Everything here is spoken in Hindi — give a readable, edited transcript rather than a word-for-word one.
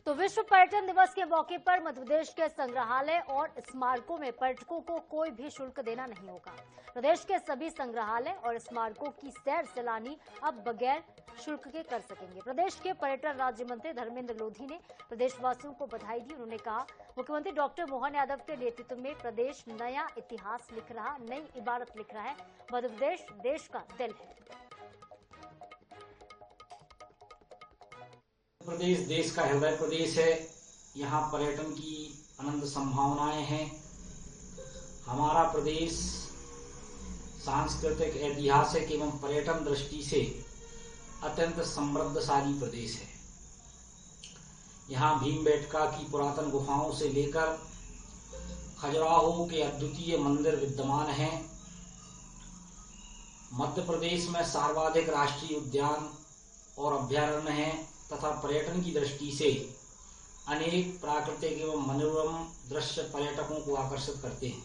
तो विश्व पर्यटन दिवस के मौके पर मध्य प्रदेश के संग्रहालय और स्मारकों में पर्यटकों को कोई भी शुल्क देना नहीं होगा। प्रदेश के सभी संग्रहालय और स्मारकों की सैर सैलानी अब बगैर शुल्क के कर सकेंगे। प्रदेश के पर्यटन राज्य मंत्री धर्मेंद्र लोधी ने प्रदेशवासियों को बधाई दी। उन्होंने कहा, मुख्यमंत्री डॉक्टर मोहन यादव के नेतृत्व में प्रदेश नया इतिहास लिख रहा, नई इबारत लिख रहा है। मध्य प्रदेश देश का दिल है। प्रदेश देश का हृदय प्रदेश है। यहाँ पर्यटन की अनंत संभावनाएं हैं। हमारा प्रदेश सांस्कृतिक, ऐतिहासिक एवं पर्यटन दृष्टि से अत्यंत समृद्धशाली प्रदेश है। यहाँ भीमबेटका की पुरातन गुफाओं से लेकर खजुराहो के अद्वितीय मंदिर विद्यमान हैं। मध्य प्रदेश में सर्वाधिक राष्ट्रीय उद्यान और अभ्यारण्य हैं तथा पर्यटन की दृष्टि से अनेक प्राकृतिक एवं मनोरम दृश्य पर्यटकों को आकर्षित करते हैं।